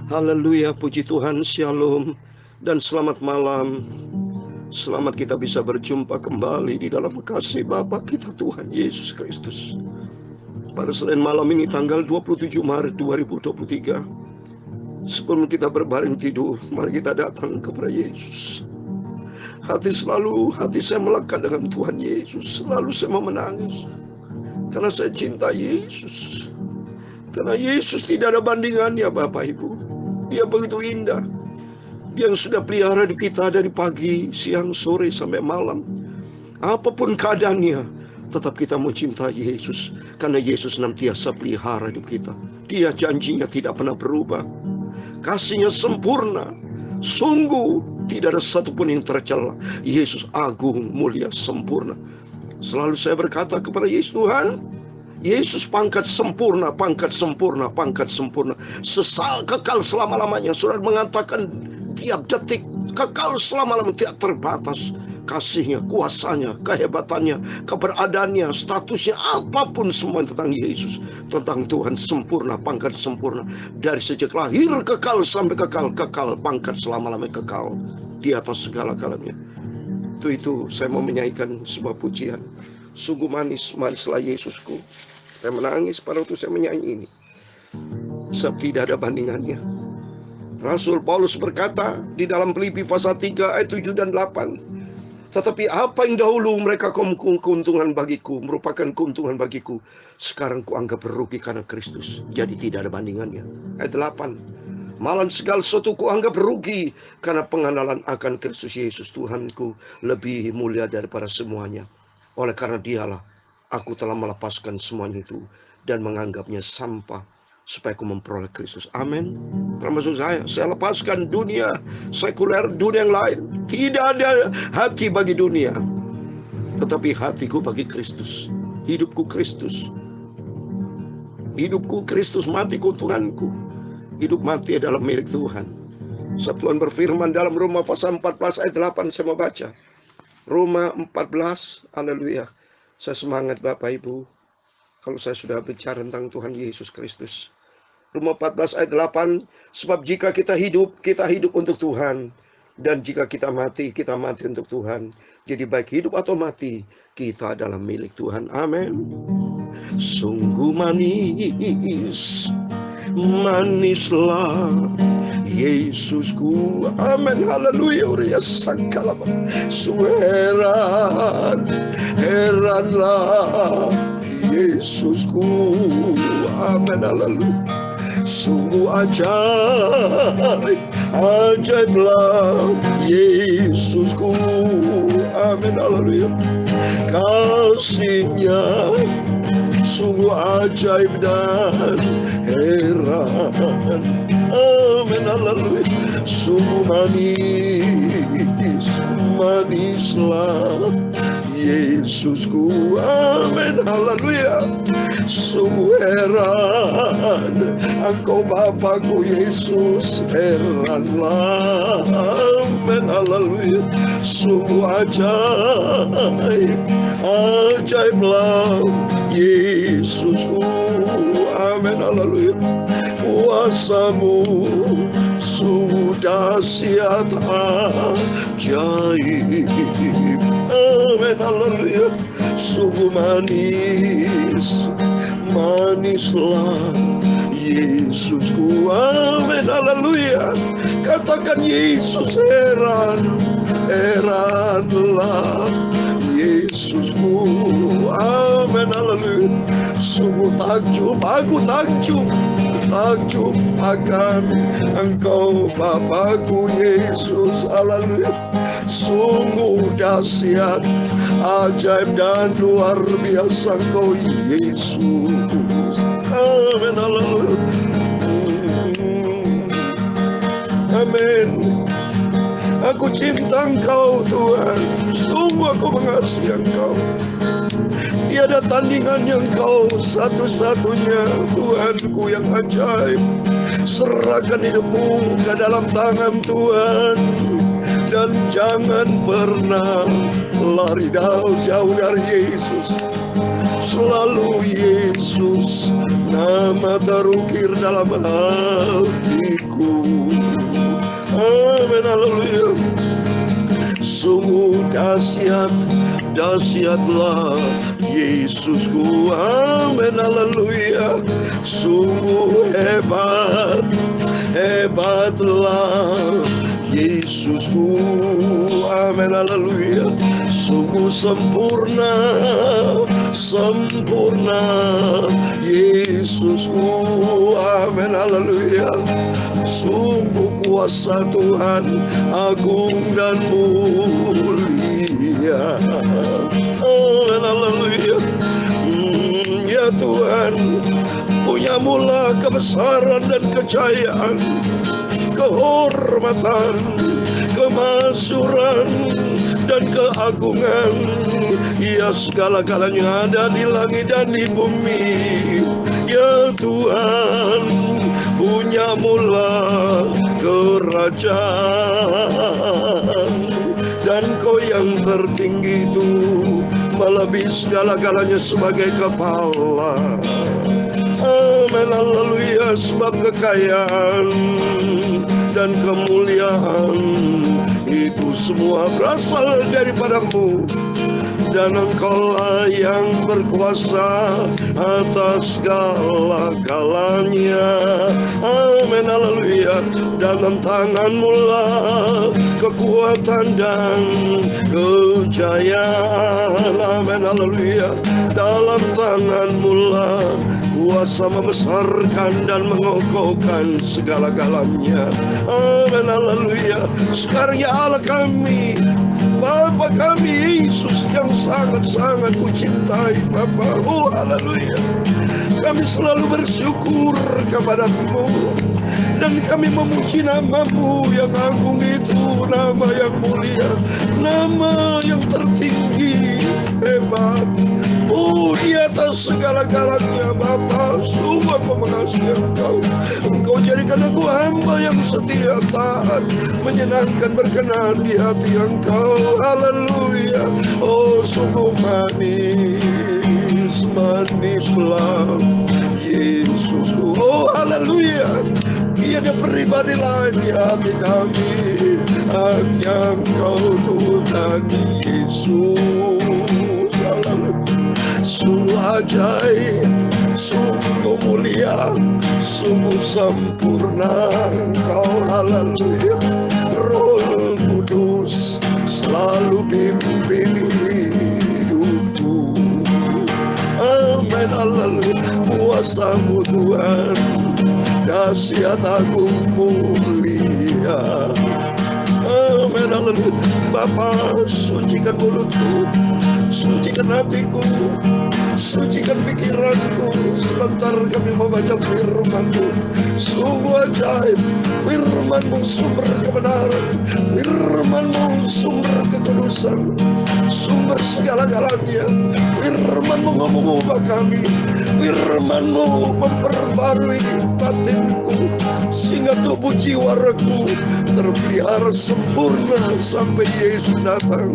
Haleluya, puji Tuhan, shalom, dan selamat malam. Selamat kita bisa berjumpa kembali di dalam kasih Bapa kita Tuhan Yesus Kristus. Pada Senin malam ini tanggal 27 Maret 2023. Sebelum kita berbaring tidur, mari kita datang kepada Yesus. Hati saya melekat dengan Tuhan Yesus. Selalu saya mau menangis karena saya cinta Yesus. Karena Yesus tidak ada bandingannya, Bapak Ibu. Dia begitu indah. Dia yang sudah pelihara hidup kita dari pagi, siang, sore, sampai malam. Apapun keadaannya, tetap kita mau cinta Yesus. Karena Yesus senantiasa pelihara hidup kita. Dia janjinya tidak pernah berubah. Kasihnya sempurna. Sungguh tidak ada satupun yang tercela. Yesus agung, mulia, sempurna. Selalu saya berkata kepada Yesus, Tuhan, Yesus pangkat sempurna, pangkat sempurna, pangkat sempurna. Kekal selama-lamanya. Surat mengatakan tiap detik kekal selama-lamanya, tidak terbatas. Kasihnya, kuasanya, kehebatannya, keberadaannya, statusnya, apapun semua tentang Yesus, tentang Tuhan sempurna, pangkat sempurna. Dari sejak lahir kekal sampai kekal, kekal, pangkat selama-lamanya kekal. Di atas segala-galanya. Itu saya mau menyanyikan sebuah pujian. Sungguh manis, manislah Yesusku. Saya menangis pada waktu saya menyanyi ini. Sebab tidak ada bandingannya. Rasul Paulus berkata di dalam Filipi pasal 3 ayat 7 dan 8. Tetapi apa yang dahulu mereka keuntungan bagiku, merupakan keuntungan bagiku, sekarang kuanggap rugi karena Kristus. Jadi tidak ada bandingannya. Ayat 8. Malah segala sesuatu kuanggap rugi karena pengenalan akan Kristus Yesus Tuhanku lebih mulia daripada semuanya. Oleh karena dialah aku telah melepaskan semuanya itu dan menganggapnya sampah supaya aku memperoleh Kristus. Amin. Termasuk saya lepaskan dunia sekuler, dunia yang lain. Tidak ada hati bagi dunia, tetapi hatiku bagi Kristus. Hidupku Kristus. Hidupku Kristus, matiku Tuhanku. Hidup mati adalah milik Tuhan. Sebab Tuhan berfirman dalam Roma pasal 14 ayat 8, saya mau baca. Roma 14, haleluya. Saya semangat Bapak Ibu kalau saya sudah bicara tentang Tuhan Yesus Kristus. Roma 14 ayat 8. Sebab jika kita hidup untuk Tuhan. Dan jika kita mati untuk Tuhan. Jadi baik hidup atau mati, kita adalah milik Tuhan. Amin. Sungguh manis, manislah Yesusku. Amin. Haleluya. Uria sangkalaba. Heranlah Yesusku. Amin. Haleluya. Sungguh ajaiblah Yesusku. Amin. Haleluya. Kasihnya sungguh ajaib dan heran. Amin. Haleluya. Sungguh manislah Yesusku. Amin. Haleluya. Sungguh heran Engkau Bapakku Yesus, heranlah. Amin. Haleluya. Sungguh ajaiblah Yesusku. Amin. Haleluya. Kuasamu sungguh dahsyat ajaib. Amin. Haleluya. Sungguh manislah Yesusku. Amin. Haleluya. Katakan Yesus, heranlah Yesusku. Amin. Haleluya. Sungguh aku takjub akan Engkau Bapakku Yesus. Haleluya. Sungguh dahsyat, ajaib dan luar biasa Engkau Yesus. Amin. Haleluya. Amin. Aku cinta Engkau Tuhan, sungguh aku mengasihi Engkau. Tiada tandingan yang Kau, satu-satunya Tuhanku yang ajaib. Serahkan hidupmu ke dalam tangan Tuhan. Dan jangan pernah lari jauh dari Yesus. selalu Yesus, nama terukir dalam hatiku. Amin, haleluya. Sungguh dahsyatlah Yesusku. Amin, haleluya. Sungguh hebatlah Yesusku. Amin, haleluya. Sungguh sempurna Yesusku. Amin, haleluya. Sungguh kuasa Tuhan agung dan mulia. Amin, haleluya. Ya Tuhan, punyamulah kebesaran dan kejayaan, kehormatan, kemasyuran, dan keagungan. Ya, segala-galanya ada di langit dan di bumi. Ya Tuhan, punyamulah kerajaan, dan Kau yang tertinggi itu melebihi segala-galanya sebagai kepala. Amin, haleluya. Sebab kekayaan dan kemuliaan itu semua berasal daripada-Mu, dan Engkau-lah yang berkuasa atas segala-galanya. Amin, haleluya. Dalam tangan-Mu lah kekuatan dan kejayaan. Amin, haleluya. Dalam tangan-Mu lah kuasa membesarkan dan mengokohkan segala-galanya. Amin, haleluya. Sekarang ya Allah kami, Bapa kami Yesus yang sangat-sangat kucintai Bapa. Oh, haleluya. Kami selalu bersyukur kepada-Mu, dan kami memuji nama-Mu yang agung itu, nama yang mulia, nama yang tertinggi, hebat. Oh, di atas segala-galanya Bapa, sungguh aku mengasihi Engkau. Engkau jadikan aku hamba yang setia, taat, menyenangkan, berkenan di hati Engkau. Haleluya. Oh, sungguh manislah Yesus. Oh, haleluya. Tiada pribadi lain di hati kami, hanya Engkau Tuhan Yesus. Haleluya. Sungguh ajaib, sungguh mulia, sungguh sempurna Engkau. Haleluya. Roh Kudus selalu pimpin hidupku. Amin, haleluya. Kuasa-Mu Tuhan dahsyat, agung, mulia. Amin, haleluya. Bapa, sucikan mulutku, sucikan hatiku, sucikan pikiranku, sebentar kami membaca firman-Mu. Sungguh ajaib, firman-Mu sumber kebenaran, firman-Mu sumber kekudusan, sumber segala-galanya. Firman-Mu mengubah kami, firman-Mu memperbarui batinku, sehingga tubuh jiwa ragu terpelihara sempurna sampai Yesus datang.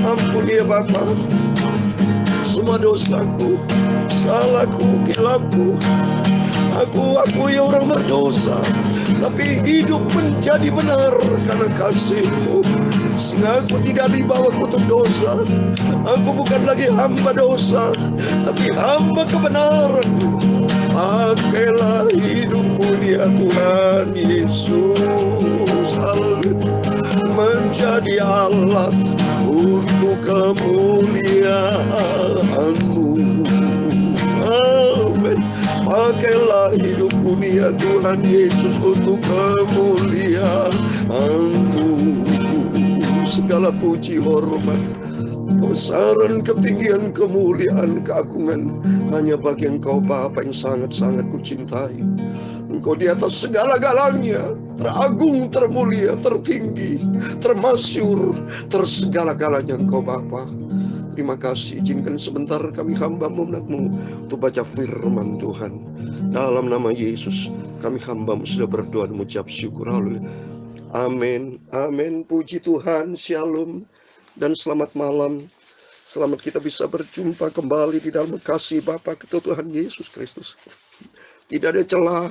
Ampuni ya Bapa semua dosaku, salahku, kilapku. Aku ya orang berdosa, tapi hidup menjadi benar karena kasih-Mu, sehingga aku tidak dibawa kutuk dosa. Aku bukan lagi hamba dosa, tapi hamba kebenaran. Pakailah hidupku ya Tuhan Yesus, haleluya, menjadi alat untuk kemuliaan-Mu. Amin. Pakailah hidupku ya Tuhan Yesus untuk kemuliaan-Mu. Segala puji, hormat, kebesaran, ketinggian, kemuliaan, keagungan hanya bagi Engkau Bapa yang sangat-sangat kucintai. Engkau di atas segala-galanya, teragung, termulia, tertinggi, termasyur, tersegala-galanya Engkau Bapa. Terima kasih, izinkan sebentar kami hamba-Mu untuk baca firman Tuhan. Dalam nama Yesus, kami hamba-Mu sudah berdoa dan mengucap syukur. Haleluya. Amin, amin. Puji Tuhan, shalom, dan selamat malam Selamat kita bisa berjumpa kembali di dalam kasih Bapa kita Tuhan Yesus Kristus. Tidak ada celah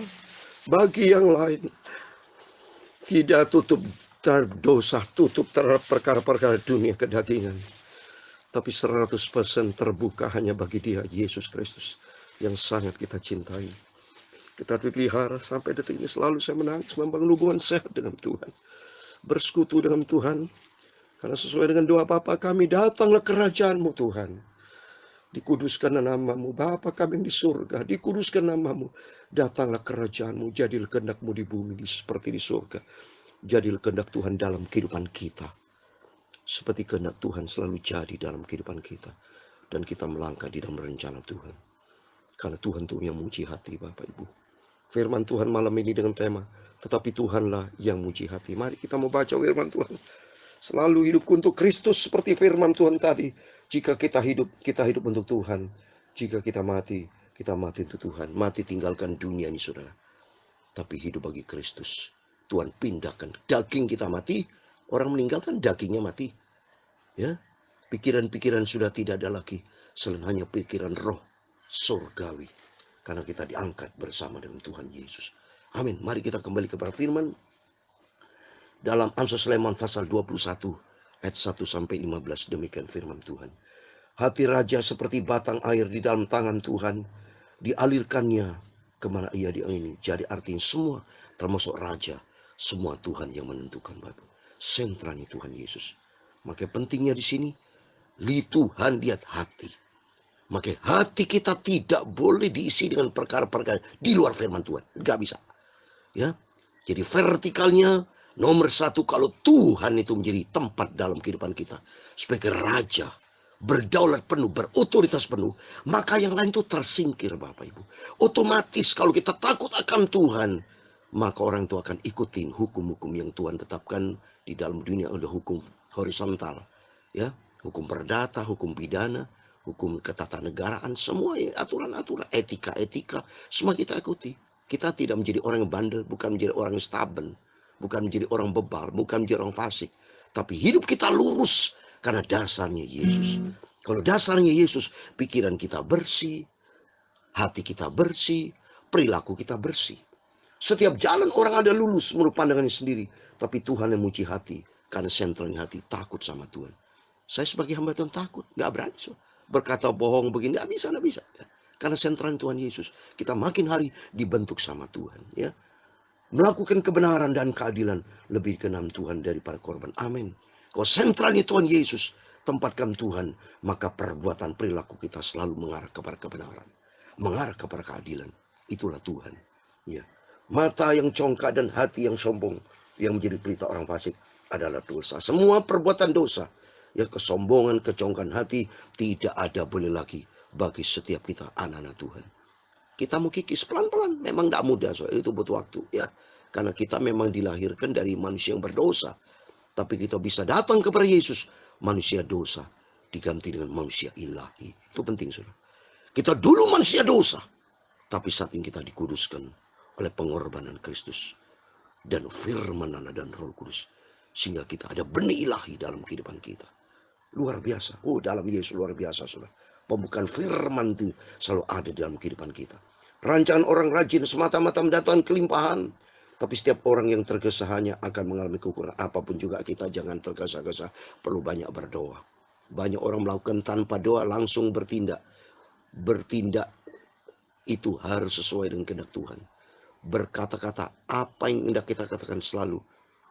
bagi yang lain. Tidak tutup terhadap dosa, tutup terhadap perkara-perkara dunia kedagingan. Tapi 100% terbuka hanya bagi Dia, Yesus Kristus, yang sangat kita cintai. Kita dipelihara sampai detik ini. Selalu saya menangis membangun hubungan sehat dengan Tuhan, bersekutu dengan Tuhan. Karena sesuai dengan doa Bapa kami, datanglah kerajaan-Mu Tuhan. Dikuduskan namamu, Bapa kami yang di surga, dikuduskan namamu. Datanglah kerajaan-Mu, jadilah kehendak-Mu di bumi seperti di surga. Jadilah kehendak Tuhan dalam kehidupan kita, seperti kehendak Tuhan selalu jadi dalam kehidupan kita. Dan kita melangkah di dalam rencana Tuhan. Karena Tuhan itu yang muji hati Bapak Ibu. Firman Tuhan malam ini dengan tema, tetapi Tuhanlah yang muji hati. Mari kita mau baca firman Tuhan. Selalu hidup untuk Kristus seperti firman Tuhan tadi. Jika kita hidup untuk Tuhan. Jika kita mati untuk Tuhan. Mati tinggalkan dunia ini saudara. Tapi hidup bagi Kristus. Tuhan pindahkan. Daging kita mati. Orang meninggalkan dagingnya mati. Ya, pikiran-pikiran sudah tidak ada lagi. Selain hanya pikiran roh surgawi. Karena kita diangkat bersama dengan Tuhan Yesus. Amin. Mari kita kembali kepada firman. Dalam Amsal Sulaiman pasal 21 ayat 1 sampai 15 demikian firman Tuhan. Hati raja seperti batang air di dalam tangan Tuhan, dialirkannya kemana ia diingini. Jadi artinya semua termasuk raja, semua Tuhan yang menentukan Bapak. Sentralnya Tuhan Yesus. Maka pentingnya di sini, Tuhan lihat hati. Maka hati kita tidak boleh diisi dengan perkara-perkara di luar firman Tuhan. Gak bisa. Ya, jadi vertikalnya nomor satu, kalau Tuhan itu menjadi tempat dalam kehidupan kita sebagai raja, berdaulat penuh, berotoritas penuh, maka yang lain itu tersingkir Bapak Ibu. Otomatis kalau kita takut akan Tuhan, maka orang itu akan ikutin hukum-hukum yang Tuhan tetapkan di dalam dunia. Ada hukum horizontal, ya, hukum perdata, hukum pidana, hukum ketatanegaraan, semua aturan-aturan, etika-etika, semua kita ikuti. Kita tidak menjadi orang yang bandel, bukan menjadi orang yang stubborn, bukan menjadi orang bebal, bukan menjadi orang fasik. Tapi hidup kita lurus karena dasarnya Yesus. Kalau dasarnya Yesus, pikiran kita bersih, hati kita bersih, perilaku kita bersih. Setiap jalan orang ada lulus menurut pandangannya sendiri. Tapi Tuhan yang muji hati, karena sentralnya hati takut sama Tuhan. Saya sebagai hamba Tuhan takut, gak berani. Berkata bohong begini, gak bisa. Karena sentral Tuhan Yesus, kita makin hari dibentuk sama Tuhan. Ya, melakukan kebenaran dan keadilan lebih dikenal Tuhan daripada korban. Amin. Kalau sentralnya Tuhan Yesus, tempatkan Tuhan, maka perbuatan perilaku kita selalu mengarah kepada kebenaran, mengarah kepada keadilan. Itulah Tuhan. Ya, mata yang congkak dan hati yang sombong, yang menjadi pelita orang fasik adalah dosa. Semua perbuatan dosa, ya, kesombongan, kecongkakan hati, tidak ada boleh lagi bagi setiap kita anak-anak Tuhan. Kita mau kikis pelan-pelan, memang tidak mudah, itu butuh waktu, ya. Karena kita memang dilahirkan dari manusia yang berdosa. Tapi kita bisa datang kepada Yesus, manusia dosa diganti dengan manusia ilahi. Itu penting, saudara. Kita dulu manusia dosa, tapi saat ini kita dikuduskan oleh pengorbanan Kristus dan firman Allah dan Roh Kudus, sehingga kita ada benih ilahi dalam kehidupan kita. Luar biasa. Oh, dalam Yesus luar biasa, saudara. Pembukaan firman itu selalu ada dalam kehidupan kita. Rancangan orang rajin semata-mata mendatangkan kelimpahan. Tapi setiap orang yang tergesa hanya akan mengalami kekurangan. Apapun juga kita jangan tergesa-gesa. Perlu banyak berdoa. Banyak orang melakukan tanpa doa langsung bertindak. Bertindak itu harus sesuai dengan kehendak Tuhan. Berkata-kata apa yang hendak kita katakan selalu.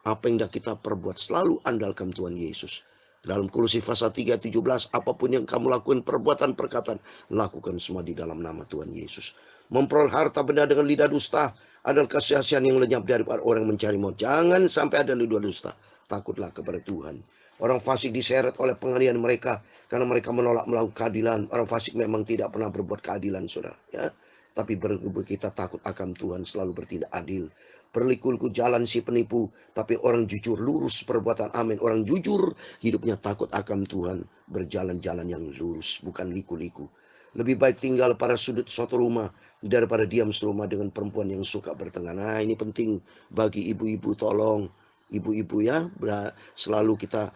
Apa yang hendak kita perbuat selalu andalkan Tuhan Yesus. Dalam Kolose pasal 3:17, apapun yang kamu lakukan, perbuatan, perkataan, lakukan semua di dalam nama Tuhan Yesus. Memperoleh harta benda dengan lidah dusta adalah kesia-siaan yang lenyap daripada orang yang mencari maut. Jangan sampai ada lidah dusta. Takutlah kepada Tuhan. Orang fasik diseret oleh penganiayaan mereka karena mereka menolak melakukan keadilan. Orang fasik memang tidak pernah berbuat keadilan, saudara. Ya, tapi kita takut akan Tuhan, selalu bertindak adil. Berliku-liku jalan si penipu, tapi orang jujur lurus perbuatan. Amin. Orang jujur hidupnya takut akan Tuhan, berjalan-jalan yang lurus, bukan liku-liku. Lebih baik tinggal pada sudut suatu rumah daripada diam serumah dengan perempuan yang suka bertengkar. Nah, ini penting bagi ibu-ibu, tolong ibu-ibu ya, selalu kita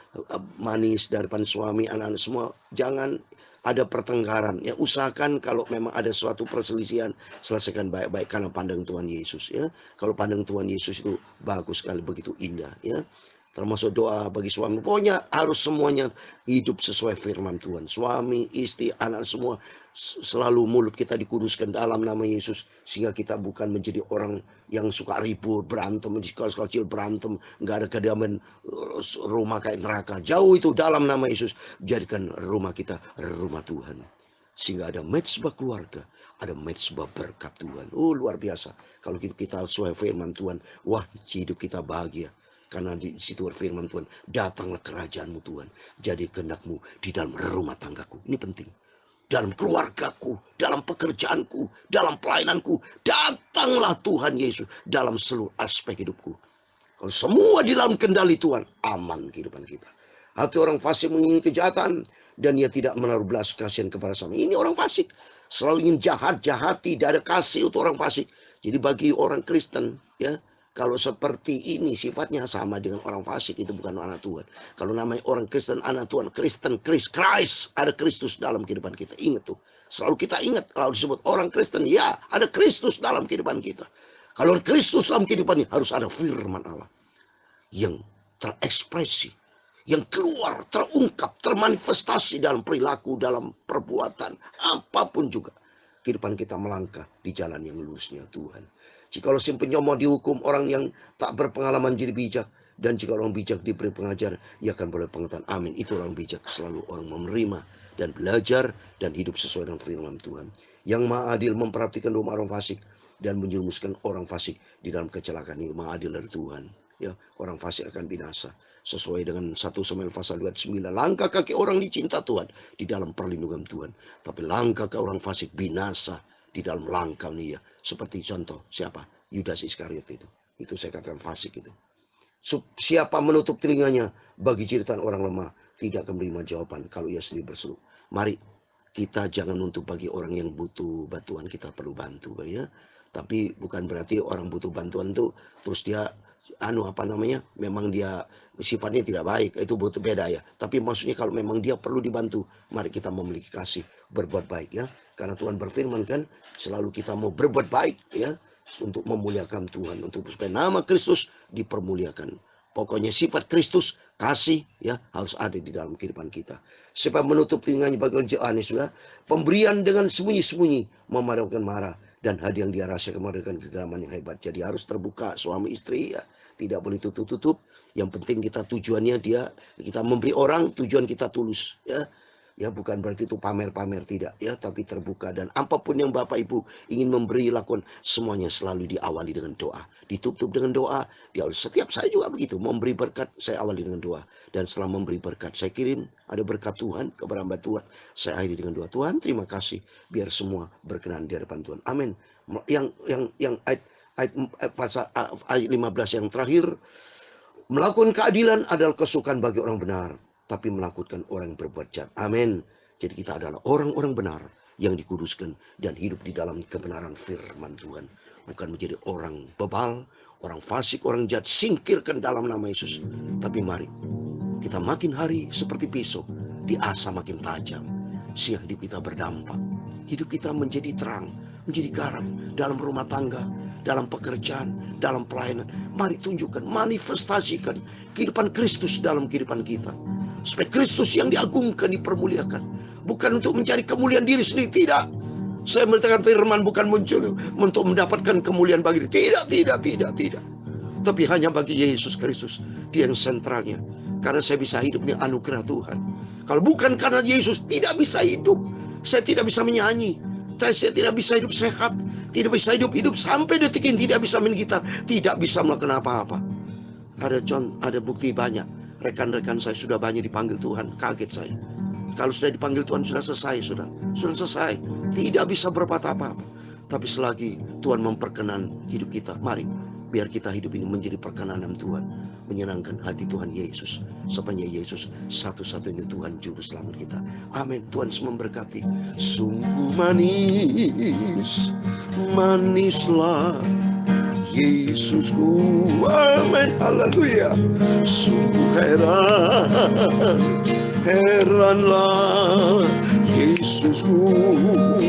manis dari depan suami, anak-anak semua. Jangan ada pertengkaran ya, usahakan kalau memang ada suatu perselisihan selesaikan baik-baik karena pandang Tuhan Yesus ya. Kalau pandang Tuhan Yesus itu bagus sekali, begitu indah ya. Termasuk doa bagi suami, pokoknya harus semuanya hidup sesuai firman Tuhan. Suami, istri, anak semua selalu mulut kita dikuduskan dalam nama Yesus, sehingga kita bukan menjadi orang yang suka ribut, berantem di sekolah kecil, berantem, nggak ada kedamaian, rumah kayak neraka. Jauh itu dalam nama Yesus. Jadikan rumah kita rumah Tuhan, sehingga ada mezbah keluarga, ada mezbah berkat Tuhan. Luar biasa kalau kita sesuai firman Tuhan. Wah, hidup kita bahagia. Karena di situ firman Tuhan, datanglah kerajaanmu Tuhan, jadi kehendakmu di dalam rumah tanggaku. Ini penting. Dalam keluargaku, dalam pekerjaanku, dalam pelayananku, datanglah Tuhan Yesus dalam seluruh aspek hidupku. Kalau semua di dalam kendali Tuhan, aman kehidupan kita. Hati orang fasik menginginkan kejahatan, dan ia tidak menaruh belas kasihan kepada sama. Ini orang fasik, selalu ingin jahat, tidak ada kasih untuk orang fasik. Jadi bagi orang Kristen, ya, kalau seperti ini sifatnya sama dengan orang fasik, itu bukan anak Tuhan. Kalau namanya orang Kristen, anak Tuhan, Kristen, Christ, ada Kristus dalam kehidupan kita. Ingat tuh, selalu kita ingat kalau disebut orang Kristen, ya ada Kristus dalam kehidupan kita. Kalau Kristus dalam kehidupannya, harus ada firman Allah yang terekspresi, yang keluar, terungkap, termanifestasi dalam perilaku, dalam perbuatan, apapun juga. Kehidupan kita melangkah di jalan yang lurusnya Tuhan. Jikalau si penyomong dihukum, orang yang tak berpengalaman jadi bijak. Dan jika orang bijak diberi pengajar, ia akan boleh pengetahuan. Amin. Itu orang bijak, selalu orang menerima dan belajar dan hidup sesuai dengan firman Tuhan. Yang Maha Adil memperhatikan rumah orang fasik dan menjerumuskan orang fasik di dalam kecelakaan. Ini Maha Adil dari Tuhan. Ya, orang fasik akan binasa. Sesuai dengan 1 Samuel pasal 29. Langkah kaki orang dicinta Tuhan di dalam perlindungan Tuhan. Tapi langkah ke orang fasik binasa di dalam langkah dia. Seperti contoh siapa? Yudas Iskariot itu. Itu saya katakan fasik itu. Siapa menutup telinganya bagi jeritan orang lemah, tidak akan menerima jawaban kalau ia sendiri berseru. Mari kita jangan nuntut bagi orang yang butuh bantuan, kita perlu bantu ya. Tapi bukan berarti orang butuh bantuan itu terus dia memang dia sifatnya tidak baik, itu butuh beda ya. Tapi maksudnya kalau memang dia perlu dibantu, mari kita memiliki kasih, berbuat baik ya. Karena Tuhan berfirman kan, selalu kita mau berbuat baik ya, untuk memuliakan Tuhan, untuk supaya nama Kristus dipermuliakan. Pokoknya sifat Kristus, kasih ya, harus ada di dalam kehidupan kita. Siapa menutup telinganya bagi orang sudah, pemberian dengan sembunyi-sembunyi memadamkan marah, dan hadiah yang dia rahasiakan memberikan kegeraman yang hebat. Jadi harus terbuka suami istri ya, tidak boleh tutup-tutup. Yang penting kita tujuannya kita memberi orang, tujuan kita tulus ya. Ya, bukan berarti itu pamer-pamer, tidak ya, tapi terbuka. Dan apapun yang Bapak Ibu ingin memberi, lakukan semuanya selalu diawali dengan doa, ditutup dengan doa. Setiap saya juga begitu, memberi berkat saya awali dengan doa, dan setelah memberi berkat saya kirim ada berkat Tuhan kepada hamba Tuhan, saya akhiri dengan doa. Tuhan terima kasih, biar semua berkenan di hadapan Tuhan. Amin. Yang ayat 15 yang terakhir, melakukan keadilan adalah kesukaan bagi orang benar, tapi menakutkan orang yang berbuat jahat. Amin. Jadi kita adalah orang-orang benar yang dikuduskan dan hidup di dalam kebenaran firman Tuhan. Bukan menjadi orang bebal, orang fasik, orang jahat. Singkirkan dalam nama Yesus. Tapi mari kita makin hari seperti pisau, diasah makin tajam, sehingga hidup kita berdampak. Hidup kita menjadi terang, menjadi garam dalam rumah tangga, dalam pekerjaan, dalam pelayanan. Mari tunjukkan, manifestasikan kehidupan Kristus dalam kehidupan kita. Supaya Kristus yang diagungkan, dipermuliakan. Bukan untuk mencari kemuliaan diri sendiri, tidak. Saya mengatakan firman bukan muncul untuk mendapatkan kemuliaan bagi diri. Tidak. Tapi hanya bagi Yesus Kristus. Dia yang sentralnya. Karena saya bisa hidup ini anugerah Tuhan. Kalau bukan karena Yesus, tidak bisa hidup. Saya tidak bisa menyanyi. Saya tidak bisa hidup sehat. Tidak bisa hidup sampai detik ini. Tidak bisa main gitar. Tidak bisa melakukan apa-apa. Ada bukti banyak. Rekan-rekan saya sudah banyak dipanggil Tuhan. Kaget saya. Kalau sudah dipanggil Tuhan sudah selesai. Sudah selesai. Tidak bisa berbuat apa-apa. Tapi selagi Tuhan memperkenan hidup kita, mari biar kita hidup ini menjadi perkenanan Tuhan, menyenangkan hati Tuhan Yesus. Sepanjang Yesus satu-satunya Tuhan juru selamat kita. Amin. Tuhan memberkati. Sungguh manislah Yesusku. Amin, haleluya. Sungguh heran, heranlah Yesusku.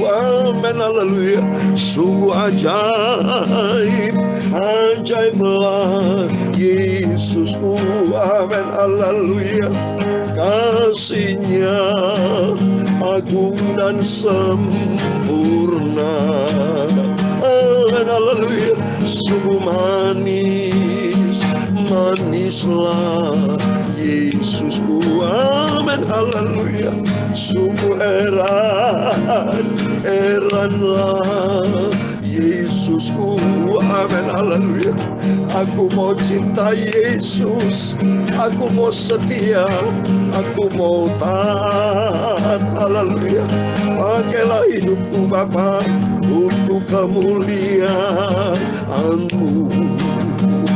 Amin, haleluya. Sungguh ajaib, ajaiblah Yesusku. Amin, haleluya. Kasih-Nya agung dan sempurna. Amin, haleluya. Sungguh manis, manislah Yesusku. Amin, haleluya. Sungguh heran, heranlah Yesusku. Amin, haleluya. Aku mau cinta Yesus, aku mau setia, aku mau taat. Haleluya. Pakailah hidupku Bapa untuk kemuliaan-Mu.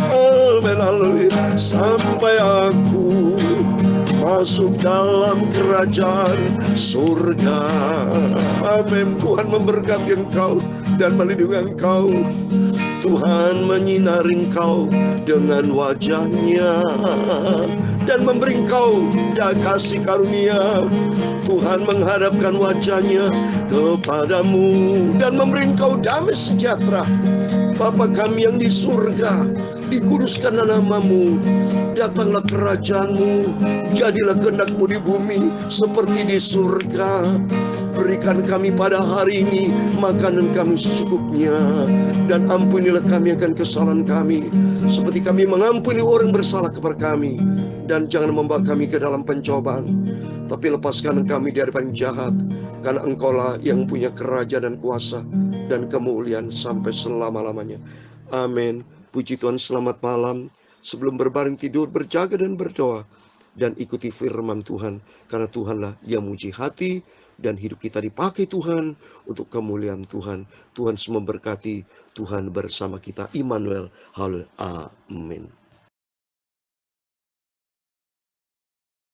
Amin, haleluya. Sampai aku masuk dalam kerajaan surga. Amin. Tuhan memberkati engkau dan melindungi engkau. Tuhan menyinari engkau dengan wajah-Nya dan memberi engkau kasih karunia. Tuhan menghadapkan wajah-Nya kepadamu dan memberi engkau damai sejahtera. Bapa kami yang di surga, dikuduskanlah nama-Mu, datanglah kerajaan-Mu, jadilah kehendak-Mu di bumi seperti di surga. Berikan kami pada hari ini makanan kami secukupnya, dan ampunilah kami akan kesalahan kami, seperti kami mengampuni orang bersalah kepada kami. Dan jangan membawa kami ke dalam pencobaan, tapi lepaskan kami dari yang jahat, karena Engkau-lah yang punya kerajaan dan kuasa dan kemuliaan sampai selama-lamanya. Amin. Puji Tuhan, selamat malam. Sebelum berbaring tidur, berjaga dan berdoa, dan ikuti firman Tuhan, karena Tuhanlah yang menguji hati, dan hidup kita dipakai Tuhan untuk kemuliaan Tuhan. Tuhan semua berkati, Tuhan bersama kita. Immanuel. Haleluya. Amin.